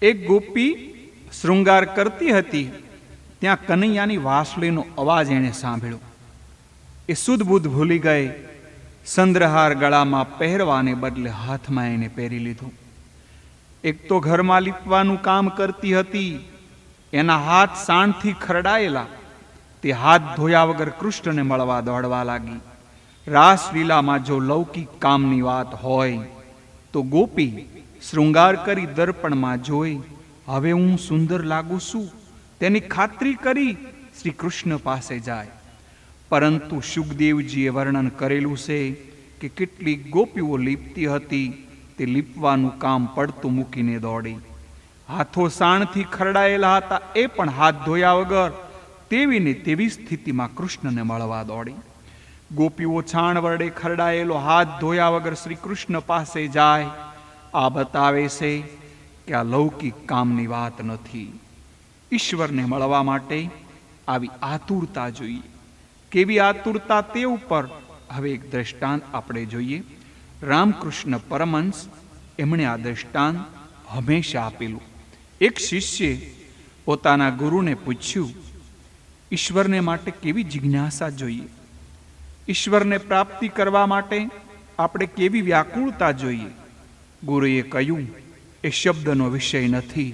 એક ગોપી શૃંગાર કરતી હતી, ત્યાં કનૈયાની વાંસળીનો અવાજ એણે સાંભળ્યો. એ સુધબુધ ભૂલી ગઈ. ચંદ્રહાર ગળામાં પહેરવાને બદલે હાથમાં એને પહેરી લીધો. એક તો ઘરમાં લીપવાનું કામ કરતી હતી, એના હાથ સાણથી ખરડાયેલા. તે હાથ ધોયા વગર કૃષ્ણને મળવા દોડવા લાગી. રાસલીલામાં જો લૌકિક કામની વાત હોય તો ગોપી શૃંગાર કરી દર્પણમાં જોઈ, હવે હું સુંદર લાગુ છું તેની ખાતરી કરી શ્રી કૃષ્ણ પાસે જાય. પરંતુ શુકદેવજીએ વર્ણન કરેલું છે કે કેટલીક ગોપીઓ લીપતી હતી, તે લીપવાનું કામ પડતું મૂકીને દોડી. હાથો સાણથી ખરડાયેલા હતા, એ પણ હાથ ધોયા વગર તેવી ને તેવી સ્થિતિમાં કૃષ્ણને મળવા દોડી. ગોપીઓ છાણ વડે ખરડાયેલો હાથ ધોયા વગર શ્રી કૃષ્ણ પાસે જાય. આ બતાવે છે કે આ લૌકિક કામની વાત નથી. ઈશ્વરને મળવા માટે આવી આતુરતા જોઈએ. કેવી આતુરતા તે ઉપર હવે એક દ્રષ્ટાંત આપણે જોઈએ. રામકૃષ્ણ પરમહંસ એમણે આ દ્રષ્ટાંત હંમેશા આપેલું. એક શિષ્યે પોતાના ગુરુને પૂછ્યું, ઈશ્વરને માટે કેવી જિજ્ઞાસા જોઈએ? ઈશ્વરને પ્રાપ્તિ કરવા માટે આપણે કેવી વ્યાકુળતા જોઈએ? ગુરુએ કહ્યું, એ શબ્દનો વિષય નથી.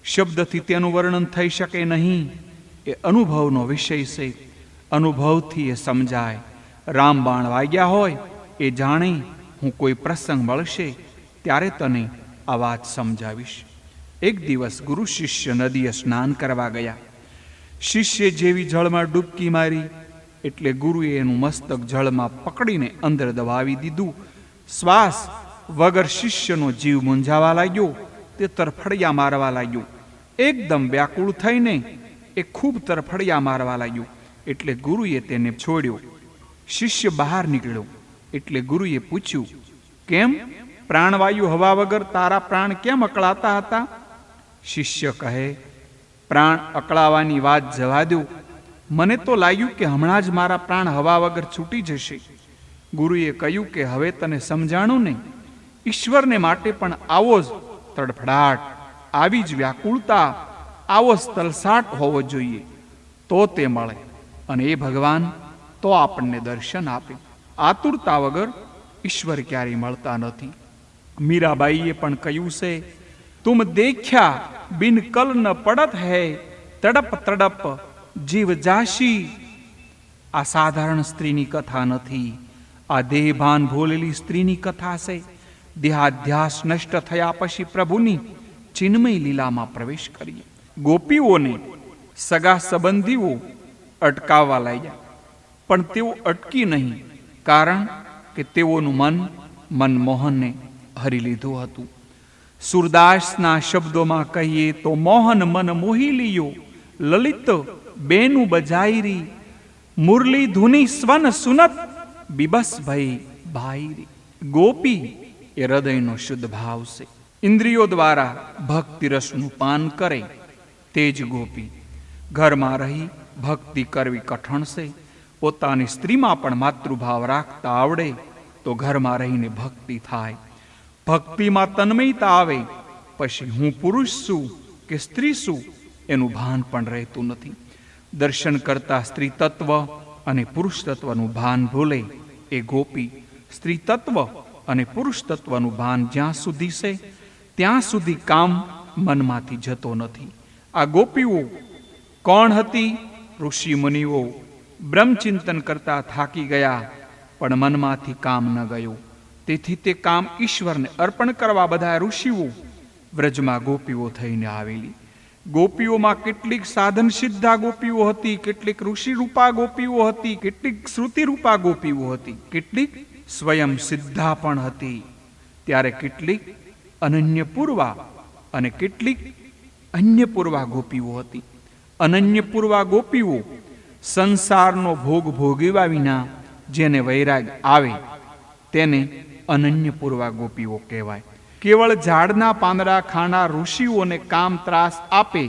શબ્દથી તેનું વર્ણન થઈ શકે નહીં. એ અનુભવનો વિષય છે. અનુભવથી એ સમજાય. રામબાણ વાગ્યા હોય એ જાણે. હું કોઈ પ્રસંગ મળશે ત્યારે તને આ વાત સમજાવીશ. એક દિવસ ગુરુ શિષ્ય નદીએ સ્નાન કરવા ગયા. શિષ્ય જેવી જળમાં ડૂબકી મારી એટલે ગુરુએ એનું મસ્તક જળમાં પકડીને અંદર દબાવી દીધું. શ્વાસ વગર શિષ્યનો જીવ મૂંઝાવા લાગ્યો. તે તરફડિયા મારવા લાગ્યો. એકદમ વ્યાકુળ થઈને એ ખૂબ તરફડિયા મારવા લાગ્યો. એટલે ગુરુએ તેને છોડ્યો. શિષ્ય બહાર નીકળ્યો એટલે ગુરુએ પૂછ્યું, કેમ પ્રાણવાયુ હવા વગર તારા પ્રાણ કેમ અકળાતા હતા? શિષ્ય કહે, પ્રાણ અકળાવાની વાત જવા દો. મને તો લાગ્યું કે હમણાં જ મારા પ્રાણ હવા વગર છૂટી જશે. ગુરુએ કહ્યું કે હવે તને સમજાણું ને. ઈશ્વરને માટે પણ આવો જ તડફડાટ, આવી જ વ્યાકુળતા, આવો જ તલસાટ હોવો જોઈએ. તો તે મળે અને એ ભગવાન તો આપણને દર્શન આપે. આતુરતા વગર ઈશ્વર ક્યારેય મળતા નથી. મીરાબાઈએ પણ કહ્યું છે, તુમ દેખ્યા બિન કલ ન પડત હૈ, તડપ તડપ જીવ જાશી. આ સાધારણ સ્ત્રીની કથા નથી. આ દેહભાન ભૂલેલી સ્ત્રીની કથા છે. દેહાધ્યાસ નષ્ટ થયા પછી પ્રભુની ચિન્મય લીલામાં પ્રવેશ કરીએ. ગોપીઓને સગા સંબંધીઓ અટકાવવા લાગ્યા, પણ તેઓ અટકી નહીં, કારણ કે તેઓનું મન મનમોહનને હરી લીધું હતું. સુરદાસના શબ્દોમાં કહીએ તો, મોહન મન મોહી લીયો, લલિત બેનું બજાયરી, મુરલી ધુની સ્વન સુનત, બિબસ ભઈ ભાઈરી. ગોપી એ હૃદયનો શુદ્ધ ભાવ છે. ઇન્દ્રિયો દ્વારા ભક્તિ રસનું પાન કરે તે જ ગોપી. ઘરમાં રહી ભક્તિ કરવી કઠણ છે. પોતાની સ્ત્રીમાં પણ માતૃભાવ રાખતા આવડે તો ઘરમાં રહીને ભક્તિ થાય. ભક્તિમાં તન્મયતા આવે પછી હું પુરુષ છું કે સ્ત્રી છું એનું ભાન પણ રહેતું નથી. દર્શન કરતા સ્ત્રી તત્વ અને પુરુષ તત્વનું ભાન ભૂલે એ ગોપી. સ્ત્રી તત્વ અને પુરુષ તત્વનું ભાન જ્યાં સુધી છે ત્યાં સુધી કામ મનમાંથી જતો નથી. આ ગોપીઓ કોણ હતી? ઋષિ મુનિઓ બ્રહ્મચિંતન કરતા થાકી ગયા, પણ મનમાંથી કામ ન ગયું. તેથી તે કામ ઈશ્વરને અર્પણ કરવા બધા ઋષિઓ વ્રજમાં ગોપીઓ થઈને આવેલી. ગોપીઓમાં કેટલીક સાધન સિદ્ધા ગોપીઓ હતી, કેટલીક ઋષિ રૂપા ગોપીઓ હતી, કેટલીક શ્રુતિ રૂપા ગોપીઓ હતી, કેટલીક સ્વયં સિદ્ધા પણ હતી. ત્યારે કેટલીક અનન્ય પૂર્વા અને કેટલીક અન્ય પૂર્વા ગોપીઓ હતી. અનન્ય પૂર્વા ગોપીઓ સંસારનો ભોગ ભોગવ્યા વિના જેને વૈરાગ આવે તેને અનન્ય પૂર્વા ગોપીઓ કહેવાય. કેવળ ઝાડના પાંદડા ખાનાર ઋષિઓને કામ ત્રાસ આપે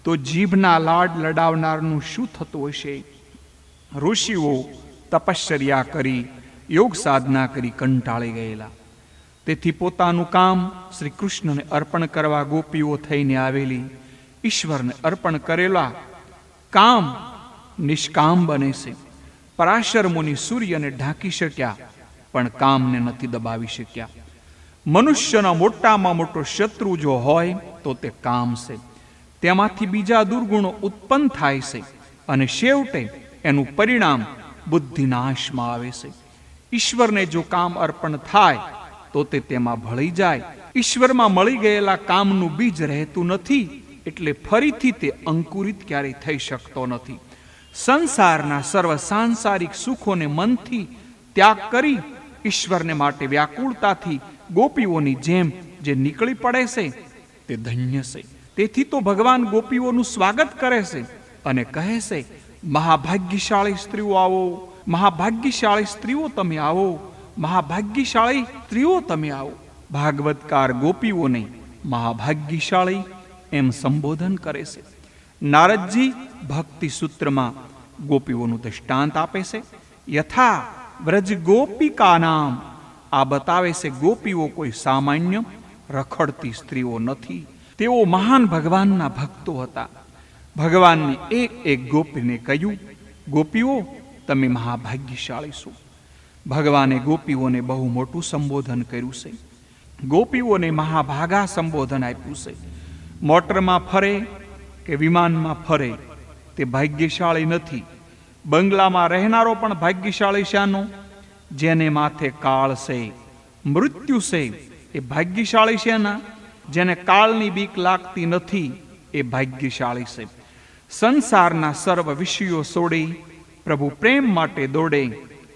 તો જીભના લાડ લડાવનારનું શું થતું હશે? ઋષિઓ તપશ્ચર્યા કરી યોગ સાધના કરી કંટાળી ગયેલા. તેથી પોતાનું કામ શ્રી કૃષ્ણને અર્પણ કરવા ગોપીઓ થઈને આવેલી ઈશ્વરને અર્પણ કરેલા કામ નિષ્કામ બને છે. પરાશર મુનિ સૂર્યને ઢાંકી શક્યા, પણ કામને નથી દબાવી શક્યા. મનુષ્યનો મોટામાં મોટો શત્રુ જો હોય તો તે કામ છે. તેમાંથી બીજા દુર્ગુણો ઉત્પન્ન થાય છે અને છેવટે એનું પરિણામ બુદ્ધિનાશમાં આવે છે. ઈશ્વરને જો કામ અર્પણ થાય તો તે તેમાં ભળી જાય. ઈશ્વરમાં મળી ગયેલા કામનું બીજ રહેતું નથી, એટલે ફરીથી તે અંકુરિત ક્યારેય થઈ શકતો નથી. સંસારના સર્વ સાંસારિક સુખોને મનથી ત્યાગ કરી ઈશ્વરને માટે વ્યાકુળતાથી ગોપીઓની જેમ જે નીકળી પડે છે તે ધન્ય છે. તેથી તો ભગવાન ગોપીઓનું સ્વાગત કરે છે અને કહે છે, મહાભાગ્યશાળી સ્ત્રીઓ આવો, મહાભાગ્યશાળી સ્ત્રીઓ તમે આવો, મહાભાગ્યશાળી સ્ત્રીઓ તમે આવો. ભાગવતકાર ગોપીઓને મહાભાગ્યશાળી એમ સંબોધન કરે છે. નારદજી ભક્તિ સૂત્રમાં ગોપીઓનું દૃષ્ટાંત આપે છે. યથા વ્રજ ગોપિકા નામ, આ બતાવે છે ગોપીઓ કોઈ સામાન્ય રખડતી સ્ત્રીઓ નથી. તેઓ મહાન ભગવાનના ભક્તો હતા. ભગવાનની એક એક ગોપીને કહ્યું, ગોપીઓ તમે મહાભાગ્યશાળી છો. ભગવાને ગોપીઓને બહુ મોટું સંબોધન કર્યું છે. ગોપીઓને મહાભાગા સંબોધન આપ્યું છે. મોટરમાં ફરે કે વિમાનમાં ફરે તે ભાગ્યશાળી નથી. બંગલામાં રહેનારો પણ ભાગ્યશાળી શાનો? જેને માથે કાળ છે, મૃત્યુ છે, એ ભાગ્યશાળી છે ના? જેને કાળની બીક લાગતી નથી એ ભાગ્યશાળી છે. સંસારના સર્વ વિષયો છોડી પ્રભુ પ્રેમ માટે દોડે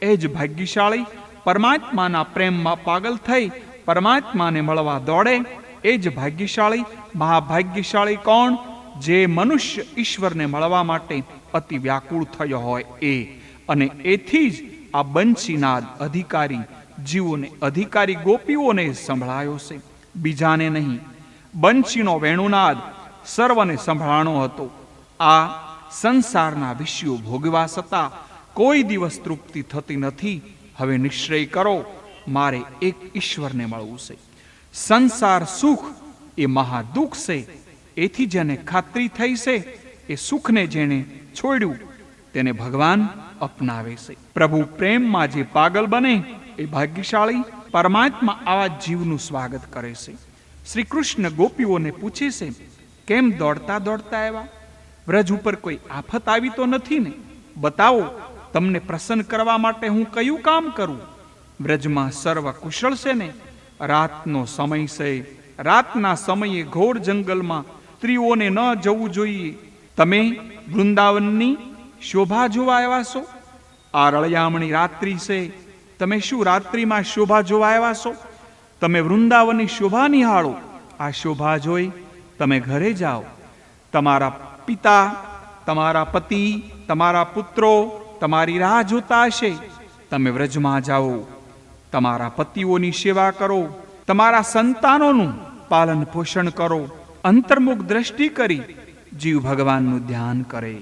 એ જ ભાગ્યશાળી. પરમાત્માના પ્રેમમાં પાગલ થઈ પરમાત્માને મળવા દોડે એ જ ભાગ્યશાળી. મહાભાગ્યશાળી કોણ? જે મનુષ્ય ઈશ્વરને મળવા માટે અતિ વ્યાકુળ થયો હોય એ. અને એથી જ આ બંશીનાદ અધિકારી જીવોને, અધિકારી ગોપીઓને સંભળાયો છે, બીજાને નહીં. બંશીનો વેણુનાદ સર્વને સંભળાણો હતો. આ સંસારના વિષયો ભોગવા છતાં કોઈ દિવસ તૃપ્તિ થતી નથી. હવે નિશ્ચય કરો, મારે એક ઈશ્વરને મળવું છે. સંસાર સુખ એ મહાદુઃખ છે. એથી જેને ખાતરી થઈ છે એ સુખને જેણે છોડ્યું તેને ભગવાન અપનાવે છે. પ્રભુ પ્રેમમાં જે પાગલ બને એ ભાગ્યશાળી. પરમાત્મા આવા જીવનું સ્વાગત કરે છે. શ્રી કૃષ્ણ ગોપીઓને પૂછે છે, કેમ દોડતા દોડતા આવ્યા? વ્રજ ઉપર કોઈ આફત આવી તો નથી ને? બતાવો, તમને પ્રસન્ન કરવા માટે હું કયું કામ કરું? વ્રજમાં સર્વ કુશળ છે ને? રાતનો સમય છે. રાતના સમયે ઘોર જંગલમાં સ્ત્રીઓને ન જવું જોઈએ. તમે વૃંદાવનની શોભા જોવા આવ્યા છો? આ રળિયામણી રાત્રિ છે. તમે શું રાત્રિમાં શોભા જોવા આવ્યા છો? તમે વૃંદાવનની શોભા નિહાળો. આ શોભા જોઈ તમે ઘરે જાઓ. તમારા પિતા, તમારા પતિ, તમારા પુત્રો તમારી રાહ જોતા હશે. તમે વ્રજમાં જાઓ, તમારા પતિઓની સેવા કરો, તમારા સંતાનોનું પાલન પોષણ કરો. અંતર્મુખ દ્રષ્ટિ કરી જીવ ભગવાનનું ધ્યાન કરે.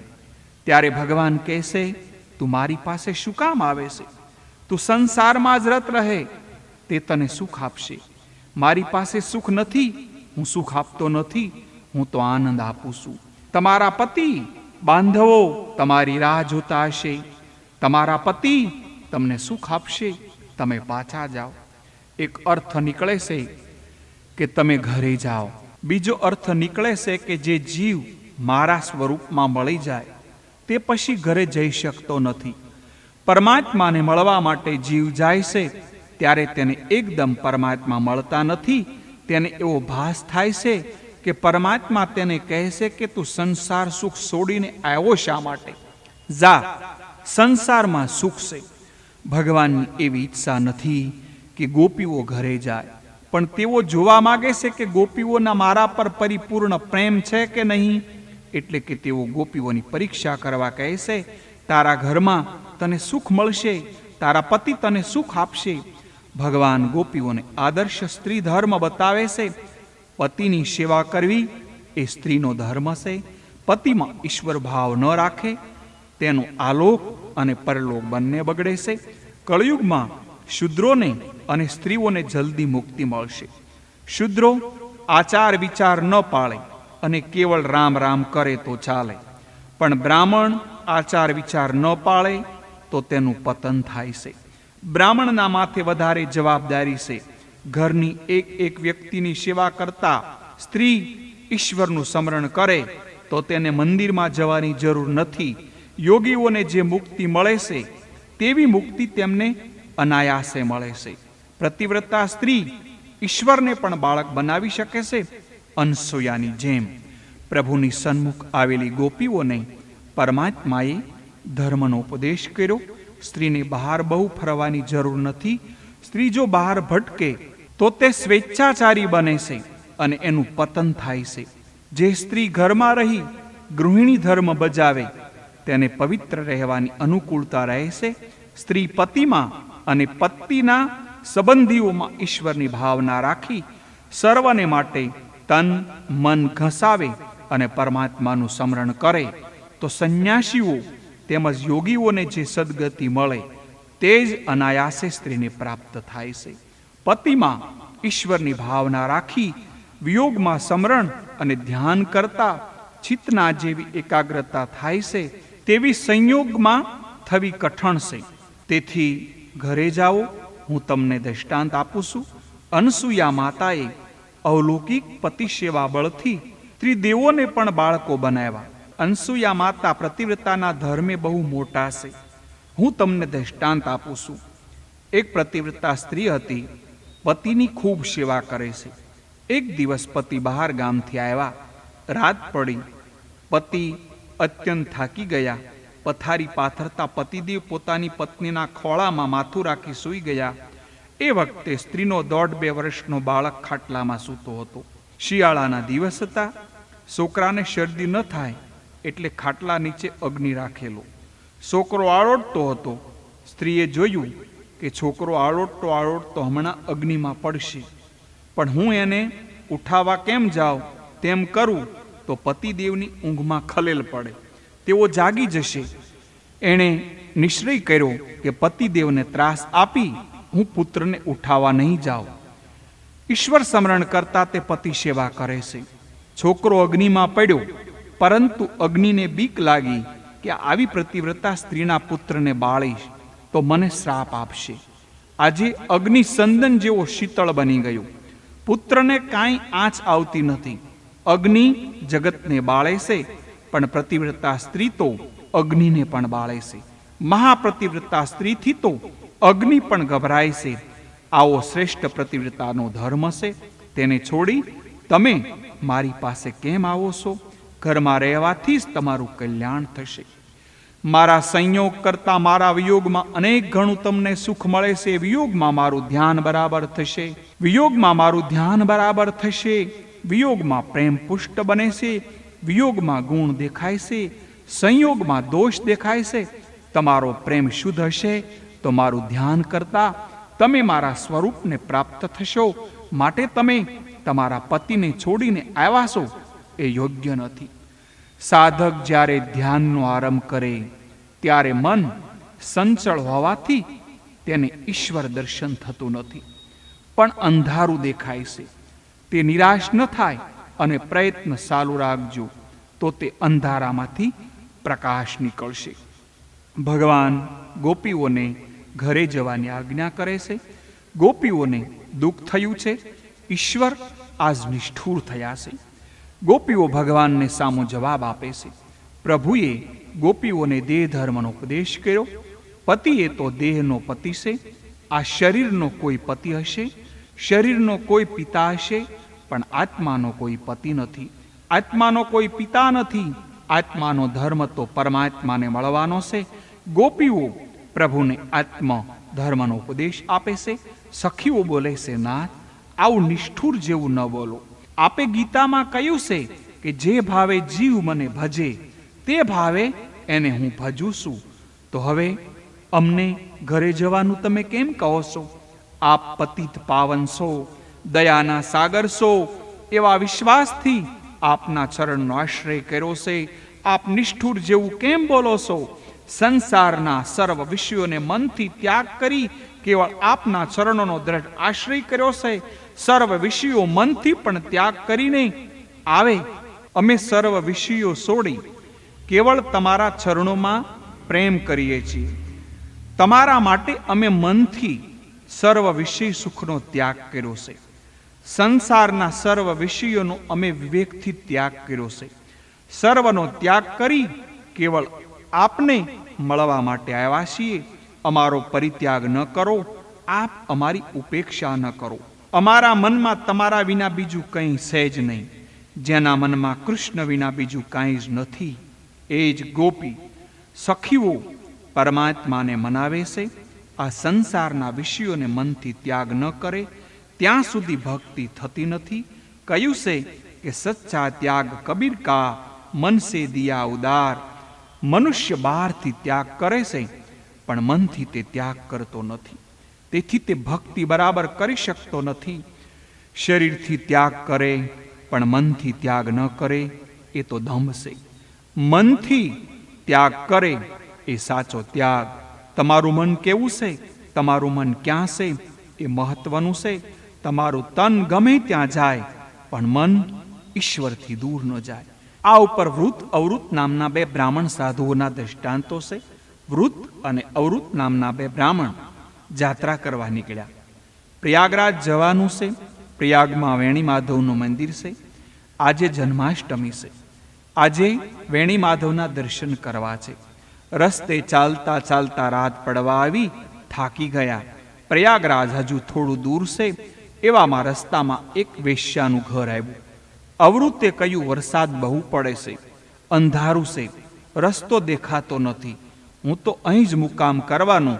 ત્યારે ભગવાન કહેશે, તું મારી પાસે શું કામ આવે છે? તું સંસારમાં જ રત રહે, તે તને સુખ આપશે. મારી પાસે સુખ નથી, હું સુખ આપતો નથી, હું તો આનંદ આપું છું. તમારા પતિ બાંધવો તમારી રાહ જોતા હશે. તમારા પતિ તમને સુખ આપશે, તમે પાછા જાઓ. એક અર્થ નીકળે છે કે તમે ઘરે જાઓ. બીજો અર્થ નીકળે છે કે જે જીવ મારા સ્વરૂપમાં મળી જાય તે પછી ઘરે જઈ શકતો નથી. પરમાત્માને મળવા માટે જીવ જાય છે ત્યારે તેને એકદમ પરમાત્મા મળતા નથી. તેને એવો ભાસ થાય છે કે પરમાત્મા તેને કહે છે કે તું સંસાર સુખ છોડીને આવ્યો શા માટે? જા, સંસારમાં સુખ છે. ભગવાનની એવી ઈચ્છા નથી કે ગોપીઓ ઘરે જાય, પણ તેઓ જોવા માગે છે કે ગોપીઓના મારા પર પરિપૂર્ણ પ્રેમ છે કે નહીં. એટલે કે તેઓ ગોપીઓની પરીક્ષા કરવા કહે છે. તારા ઘરમાં તને સુખ મળશે, તારા પતિ તને સુખ આપશે. ભગવાન ગોપીઓને આદર્શ સ્ત્રી ધર્મ બતાવે છે. પતિની સેવા કરવી એ સ્ત્રીનો ધર્મ છે. પતિમાં ઈશ્વર ભાવ ન રાખે તેનો આલોક અને પરલોક બંને બગડે છે. કળયુગમાં શૂદ્રોને અને સ્ત્રીઓને જલ્દી મુક્તિ મળશે. શૂદ્રો આચાર વિચાર ન પાળે અને કેવળ રામ રામ કરે તો ચાલે, પણ બ્રાહ્મણ આચાર વિચાર ન પાળે તો તેનું પતન થાય છે. બ્રાહ્મણના માથે વધારે જવાબદારી છે. ઘરની એક એક વ્યક્તિની સેવા કરતા સ્ત્રી ઈશ્વરનું સ્મરણ કરે તો તેને મંદિરમાં જવાની જરૂર નથી. યોગીઓને જે મુક્તિ મળે છે તેવી મુક્તિ તેમને અનાયાસે મળે છે. પ્રતિવ્રતા સ્ત્રી ઈશ્વરને પણ બાળક બનાવી શકે છે, અનસૂયાની જેમ. પ્રભુની સન્મુખ આવેલી ગોપીઓને પરમાત્માએ ધર્મનો ઉપદેશ કર્યો. સ્ત્રીને બહાર બહુ ફરવાની જરૂર નથી. સ્ત્રી જો બહાર ભટકે તો તે સ્વેચ્છાચારી બને છે અને એનું પતન થાય છે. જે સ્ત્રી ઘરમાં રહી ગૃહિણી ધર્મ બજાવે તેને પવિત્ર રહેવાની અનુકૂળતા રહે છે. સ્ત્રી પતિમાં અને પતિના સંબંધીઓમાં ઈશ્વરની ભાવના રાખી સર્વને માટે તન મન ઘસાવે અને પરમાત્માનું સ્મરણ કરે તો સંન્યાસીઓ તેમજ યોગીઓને જે સદગતિ મળે તે જ અનાયાસે સ્ત્રીને પ્રાપ્ત થાય છે. પતિમાં ઈશ્વરની ભાવના રાખી વિયોગમાં સ્મરણ અને ધ્યાન કરતા ચિત્તના જેવી એકાગ્રતા થાય છે તેવી સંયોગમાં થવી કઠણ છે. તેથી ઘરે જાઓ, હું તમને દ્રષ્ટાંત આપું છું. અનસૂયા માતાએ અવલૌકિક પતિ સેવા બળથી ત્રિદેવોને પણ બાળકો બનાવ્યા. અનસૂયા માતા પ્રતિવ્રતાના ધર્મે બહુ મોટા છે. હું તમને દ્રષ્ટાંત આપું છું. એક પ્રતિવ્રતા સ્ત્રી હતી, પતિની ખૂબ સેવા કરે છે. એક દિવસ પતિ બહાર ગામથી આવ્યા. રાત પડી. પતિ અત્યંત થાકી ગયા. પથારી પાથરતા પતિદેવ પોતાની પત્નીના ખોળામાં માથું રાખી સૂઈ ગયા. એ વખતે સ્ત્રીનો 1.5-2 વર્ષનો બાળક ખાટલામાં સૂતો હતો. શિયાળાના દિવસ હતા. છોકરાને શરદી ન થાય એટલે ખાટલા નીચે અગ્નિ રાખેલો. છોકરો આળોટતો હતો. સ્ત્રીએ જોયું કે છોકરો આળોટતો હમણાં અગ્નિમાં પડશે, પણ હું એને ઉઠાવવા કેમ જાઉં? તેમ કરું તો પતિદેવની ઊંઘમાં ખલેલ પડે, તેઓ જાગી જશે. એણે નિશ્ચય કર્યો કે પતિદેવને ત્રાસ આપી હું પુત્રને ઉઠાવવા નહીં જાઉં. ઈશ્વર સ્મરણ કરતા તે પતિ સેવા કરે છે. છોકરો અગ્નિમાં પડ્યો, પરંતુ અગ્નિને બીક લાગી કે આવી પ્રતિવ્રતા સ્ત્રીના પુત્રને બાળીશ તો મને શ્રાપ આપશે. આજે અગ્નિ સંદન જેવો શીતળ બની ગયો. પુત્રને કાંઈ આંચ આવતી નથી. અગ્નિ જગતને બાળે છે, પણ પ્રતિવ્રતા સ્ત્રી તો અગ્નિને પણ બાળે છે. મહાપ્રતિવ્રતા સ્ત્રીથી તો અગ્નિ પણ ગભરાય છે. આવો શ્રેષ્ઠ પ્રતિવ્રતાનો ધર્મ છે. તેને છોડી તમે મારી પાસે કેમ આવો છો? ઘરમાં રહેવાથી જ તમારું કલ્યાણ થશે. મારા સંયોગ કરતા મારા વિયોગમાં અનેક ગણું તમને સુખ મળે છે. વિયોગમાં મારું ધ્યાન બરાબર થશે. વિયોગમાં મારું ધ્યાન બરાબર થશે. વિયોગમાં પ્રેમ પુષ્ટ બને છે. વિયોગમાં ગુણ દેખાય છે. સંયોગમાં દોષ દેખાય છે. તમારો પ્રેમ શુદ્ધ હશે તો મારું ધ્યાન કરતા તમે મારા સ્વરૂપને પ્રાપ્ત થશો. માટે તમે તમારા પતિને છોડીને આવ્યા છો એ યોગ્ય નથી. સાધક જ્યારે ધ્યાનનો આરંભ કરે ત્યારે મન સંચળ હોવાથી તેને ઈશ્વર દર્શન થતું નથી, પણ અંધારું દેખાય છે. તે નિરાશ ન થાય અને પ્રયત્ન ચાલુ રાખજો તો તે અંધારામાંથી પ્રકાશ નીકળશે. ભગવાન ગોપીઓને ઘરે જવાની આજ્ઞા કરે છે. ગોપીઓને દુઃખ થયું છે. ઈશ્વર આજ નિષ્ઠુર થયા છે. ગોપીઓ ભગવાનને સામો જવાબ આપે છે. પ્રભુએ ગોપીઓને દેહ ધર્મનો ઉપદેશ કર્યો. પતિએ તો દેહનો પતિ છે. આ શરીરનો કોઈ પતિ હશે, શરીરનો કોઈ પિતા હશે, પણ આત્માનો કોઈ પતિ નથી. આત્માનો કોઈ પિતા નથી. આત્માનો ધર્મ તો પરમાત્માને મળવાનો છે. ગોપીઓ પ્રભુને આત્મ ધર્મનો ઉપદેશ આપે છે. સખીઓ બોલે છે, નાથ, આવું નિષ્ઠુર જેવું ન બોલો. આપે ગીતામાં કહ્યું છે કે જે ભાવે જીવ મને ભજે તે ભાવે એને હું ભજું છું. તો હવે અમને ઘરે જવાનું તમે કેમ કહો છો? આપ પતિત પાવન છો, દયાના સાગર છો. એવા વિશ્વાસથી આપના ચરણનો આશ્રય કર્યો છે. આપ નિષ્ઠુર જેવું કેમ બોલો છો? સંસારના સર્વ વિષયોને મનથી ત્યાગ કરી કેવળ આપના ચરણોનો દ્રઢ આશ્રય કર્યો છે. સર્વ વિષયો મનથી પણ ત્યાગ કરીને આવે. અમે સર્વ વિષયો છોડી કેવળ તમારા ચરણોમાં પ્રેમ કરીએ છીએ. તમારા માટે અમે મનથી સર્વ વિષય સુખનો ત્યાગ કર્યો છે. સંસારના સર્વ વિષયોનો અમે વિવેકથી ત્યાગ કર્યો છે. સર્વનો ત્યાગ કરી કેવળ આપને મળવા માટે આવ્યા છીએ. અમારો પરિત્યાગ ન કરો, આપ અમારી ઉપેક્ષા ન કરો. અમારા મનમાં તમારા વિના બીજું કંઈ છે જ નહીં. જેના મનમાં કૃષ્ણ વિના બીજું કાંઈ જ નથી, એ જ ગોપી સખીઓ પરમાત્માને મનાવે છે. આ સંસારના વિષયોને મનથી ત્યાગ ન કરે ત્યાં સુધી ભક્તિ થતી નથી. કહ્યું છે કે સચ્ચા ત્યાગ કબીર કા, મન સે દિયા ઉદાર. મનુષ્ય બહારથી ત્યાગ કરે છે પણ મનથી તે ત્યાગ કરતો નથી. તેથી તે ભક્તિ બરાબર કરી શકતો નથી. શરીરથી ત્યાગ કરે પણ મનથી ત્યાગ ન કરે એ તો દંભ છે. મનથી ત્યાગ કરે એ સાચો ત્યાગ. તમારું મન કેવું છે, તમારું મન ક્યાં છે એ મહત્વનું છે. તમારું તન ગમે ત્યાં જાય પણ મન ઈશ્વરથી દૂર ન જાય. આ ઉપર વૃત અવૃત નામના બે બ્રાહ્મણ સાધુઓના દ્રષ્ટાંતો છે. વૃત અને અવૃત નામના બે બ્રાહ્મણ જાત્રા કરવા નીકળ્યા. પ્રયાગરાજ જવાનું છે. પ્રયાગમાં વેણી માધવનું મંદિર છે. આજે જન્માષ્ટમી છે. આજે વેણી માધવના દર્શન કરવા છે. રસ્તે ચાલતા ચાલતા રાત પડવા આવી, થાકી ગયા. પ્રયાગરાજ હજુ થોડું દૂર છે. એવામાં રસ્તામાં એક વેશ્યાનું ઘર આવ્યું. અવૃતે કહ્યું, વરસાદ બહુ પડે છે, અંધારું છે, રસ્તો દેખાતો નથી. હું તો અહીં જ મુકામ કરવાનો,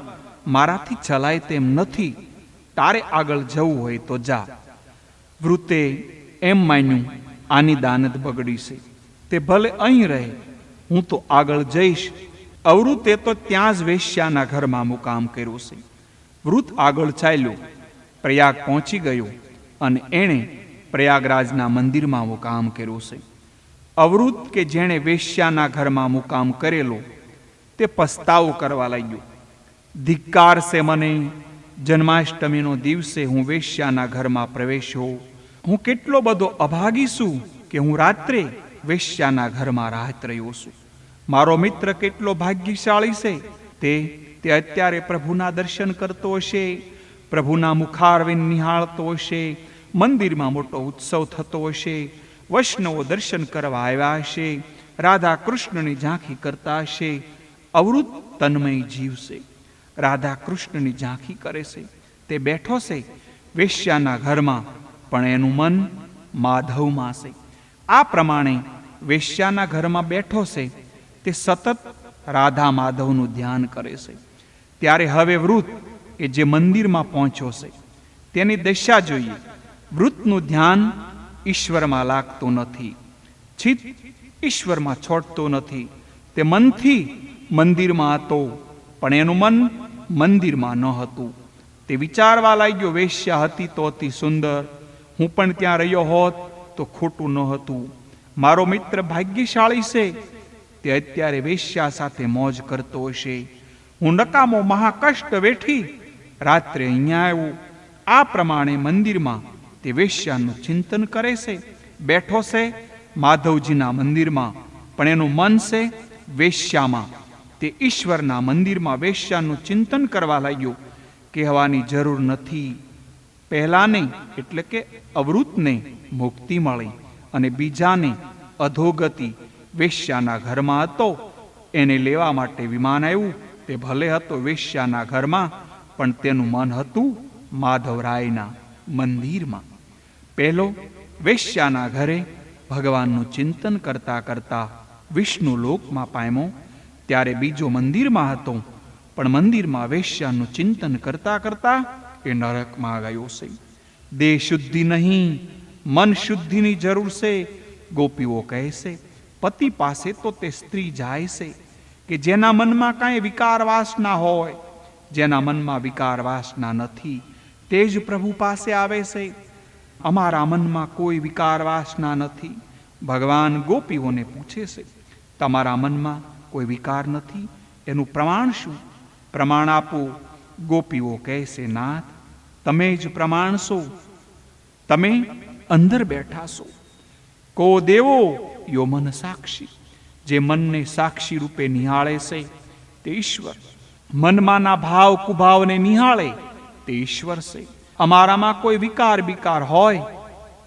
મારાથી ચલાય તેમ નથી. તારે આગળ જવું હોય તો જા. વૃતે એમ માન્યું, આની દાનત બગડી છે, તે ભલે અહીં રહે, હું તો આગળ જઈશ. અવૃતે તો ત્યાં જ વેશ્યાના ઘરમાં મુકામ કર્યો છે. વૃત આગળ ચાલ્યો, પ્રયાગ પહોંચી ગયો અને એણે પ્રયાગરાજના મંદિરમાં મુકામ કર્યો છે. અવૃત કે જેણે વેશ્યાના ઘરમાં મુકામ કરેલો તે પસ્તાવો કરવા લાગ્યો. ધિક્કાર છે મને, જન્માષ્ટમીનો દિવસે હું વેશ્યાના ઘરમાં પ્રવેશ્યો. હું કેટલો બધો અભાગી છું કે હું રાત્રે વેશ્યાના ઘરમાં રાત રહ્યો છું. મારો મિત્ર કેટલો ભાગ્યશાળી છે, તે અત્યારે પ્રભુના દર્શન કરતો હશે, પ્રભુના મુખારવિંદ નિહાળતો હશે, મંદિરમાં મોટો ઉત્સવ થતો હશે, વૈષ્ણવો દર્શન કરવા આવ્યા હશે, રાધા કૃષ્ણની ઝાંખી કરતા હશે. અવૃત તન્મય જીવ છે, રાધા કૃષ્ણની ઝાંખી કરે છે. તે બેઠો છે વેશ્યાના ઘરમાં, પણ એનું મન માધવમાં છે. આ પ્રમાણે વેશ્યાના ઘરમાં બેઠો છે, તે સતત રાધા માધવનું ધ્યાન કરે છે. ત્યારે હવે વૃત કે જે મંદિરમાં પહોંચ્યો છે તેની દશા જોઈએ. વૃતનું ધ્યાન ઈશ્વરમાં લાગતું નથી, ચિત્ત ઈશ્વરમાં છોડતો નથી. તે મનથી મંદિરમાં હતો પણ એનું મન મંદિરમાં ન હતું. તે વિચારવા લાગ્યો, વેશ્યા હતી તો અતિ સુંદર, હું પણ ત્યાં રહ્યો હોત તો ખોટું ન હતું. મારો મિત્ર ભાગ્યશાળી છે, તે અત્યારે વેશ્યા સાથે મોજ કરતો હશે. હું નકામો મહાકષ્ટ વેઠી રાત્રે અહીંયા આવ્યો. આ પ્રમાણે મંદિરમાં તે વેશ્યાનું ચિંતન કરે છે. બેઠો છે માધવજીના મંદિરમાં, પણ એનું મન છે વેશ્યામાં. તે ઈશ્વરના મંદિરમાં વેશ્યાનું ચિંતન કરવા લાગ્યો. કહેવાની જરૂર નથી, પહેલાને એટલે કે અવૃતને મુક્તિ મળી અને બીજાને અધોગતિ. વેશ્યાના ઘરમાં હતો, એને લેવા માટે વિમાન આવ્યું. તે ભલે હતો વેશ્યાના ઘરમાં, પણ તેનું મન હતું માધવરાયના મંદિરમાં. પહેલો વેશ્યાના ઘરે ભગવાનનું ચિંતન કરતા કરતા વિષ્ણુ લોકમાં પામ્યો. ત્યારે બીજો મંદિરમાં હતો, પણ મંદિરમાં વેશ્યાનું ચિંતન કરતા કરતા એ નરકમાં ગયો છે. દેહ શુદ્ધિ નહીં, મન શુદ્ધિની જરૂર છે. ગોપીઓ કહે છે, પતિ પાસે તો તે સ્ત્રી જાય છે કે જેના મનમાં કાંઈ વિકાર વાસના હોય. જેના મનમાં વિકાર વાસના નથી તે જ પ્રભુ પાસે આવે છે. અમારા મનમાં કોઈ વિકાર વાસના નથી. ભગવાન ગોપીઓને પૂછે છે, તમારા મનમાં કોઈ વિકાર નથી, એનું પ્રમાણ શું? પ્રમાણ આપો. ગોપીઓ કહેશે, નાથ તમે જ પ્રમાણ છો, તમે અંદર બેઠા છો. કો દેવો યો મન સાક્ષી, જે મનને સાક્ષી રૂપે નિહાળે છે તે ઈશ્વર. મનમાંના ભાવ કુભાવને નિહાળે તે ઈશ્વર છે. અમારામાં કોઈ વિકાર વિકાર હોય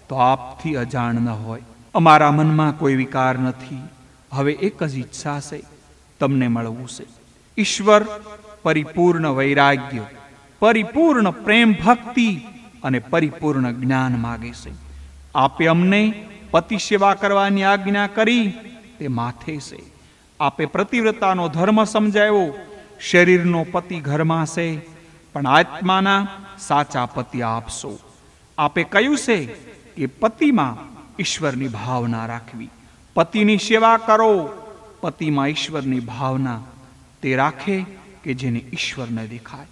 તો આપથી અજાણ ન હોય. અમારા મનમાં કોઈ વિકાર નથી. હવે એક જ ઈચ્છા છે, તમને મળવું છે. ઈશ્વર પરિપૂર્ણ વૈરાગ્ય, પરિપૂર્ણ પ્રેમ ભક્તિ અને પરિપૂર્ણ જ્ઞાન માગે છે. આપે અમને પતિ સેવા કરવાની આજ્ઞા કરી તે માથે છે. આપે પ્રતિવ્રતાનો ધર્મ સમજાવ્યો. શરીરનો પતિ ઘરમાં છે, પણ આત્માના સાચા પતિ આપશો. આપે કહ્યું છે કે પતિમાં ઈશ્વરની ભાવના રાખવી. પતિની સેવા કરો. પતિમાં ઈશ્વરની ભાવના તે રાખે કે જેને ઈશ્વર ન દેખાય.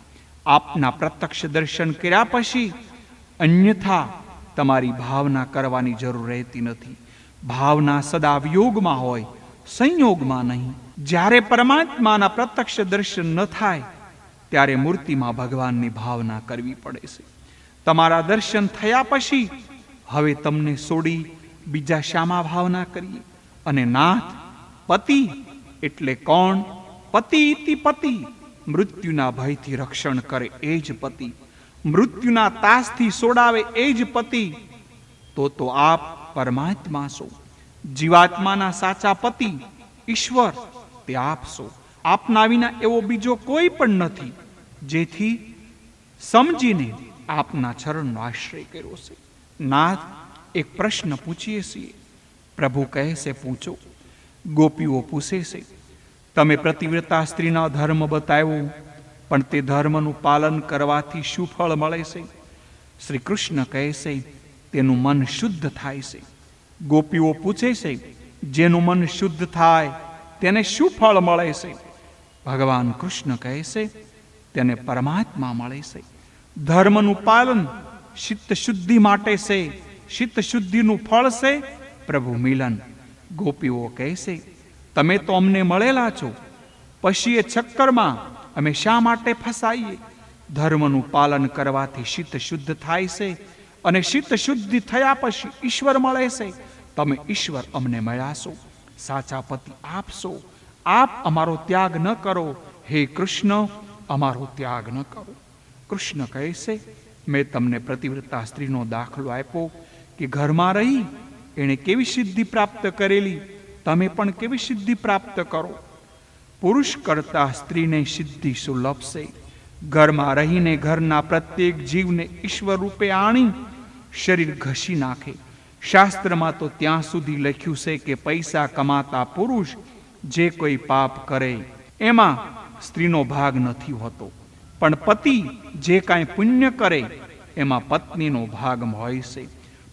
આપના પ્રત્યક્ષ દર્શન કર્યા પછી અન્યથા તમારી ભાવના કરવાની જરૂર રહેતી નથી. ભાવના સદા વિયોગમાં હોય, સંયોગમાં નહીં. જ્યારે પરમાત્માના પ્રત્યક્ષ દર્શન ન થાય ત્યારે મૂર્તિમાં ભગવાનની ભાવના કરવી પડે છે. તમારા દર્શન થયા પછી હવે તમને છોડી બીજા શામાં ભાવના કરીએ? અને નાથ, પતિ એટલે કોણ? પતિ ઇતિ પતિ, મૃત્યુના ભયથી રક્ષણ કરે એ જ પતિ, મૃત્યુના તાસથી છોડાવે એ જ પતિ. તો આપ પરમાત્મા છો. જીવાત્માના સાચા પતિ ઈશ્વર તે આપ છો. આપના વિના એવો બીજો કોઈ પણ નથી, જેથી સમજીને આપના ચરણનો આશ્રય કર્યો છે. નાથ, એક પ્રશ્ન પૂછીએ છીએ. પ્રભુ કહે છે, પૂછો. ગોપીઓ પૂછે છે, તમે પ્રતિવ્રતા સ્ત્રીનો ધર્મ બતાવ્યો, પણ તે ધર્મનું પાલન કરવાથી શું ફળ મળે છે? શ્રી કૃષ્ણ કહે છે, તેનું મન શુદ્ધ થાય છે. ગોપીઓ પૂછે છે, જેનું મન શુદ્ધ થાય તેને શું ફળ મળે છે? ભગવાન કૃષ્ણ કહે છે, તેને પરમાત્મા મળે છે. ધર્મનું પાલન ચિત્ત શુદ્ધિ માટે છે. ચિત્ત શુદ્ધિનું ફળ છે પ્રભુ મિલન. ગોપીઓ કહે છે, તમે તો અમને મળેલા છો, પછી એ ચક્કરમાં અમે શા માટે ફસાઈએ? ધર્મનું પાલન કરવાથી ચિત્ત શુદ્ધ થાય છે, અને ચિત્ત શુદ્ધિ થયા પછી ઈશ્વર મળે છે. તમે ઈશ્વર અમને મળ્યા છો. સાચા પતિ આપશો. આપ અમારો ત્યાગ ન કરો. હે કૃષ્ણ, અમારો ત્યાગ ન કરો. કૃષ્ણ કહે છે, મેં તમને પ્રતિવ્રતા સ્ત્રીનો દાખલો આપ્યો કે ઘરમાં રહી એણે કેવી સિદ્ધિ પ્રાપ્ત કરેલી, તમે પણ કેવી સિદ્ધિ પ્રાપ્ત કરો. પુરુષ કરતા સ્ત્રીને સિદ્ધિ સુલભ છે. ઘરમાં રહીને ઘરના પ્રત્યેક જીવને ઈશ્વર રૂપે આણી શરીર ઘસી નાખે. શાસ્ત્રમાં તો ત્યાં સુધી લખ્યું છે કે પૈસા કમાતા પુરુષ જે કોઈ પાપ કરે એમાં સ્ત્રીનો ભાગ નથી હોતો, પણ પતિ જે કાંઈ પુણ્ય કરે એમાં પત્નીનો ભાગ હોય છે.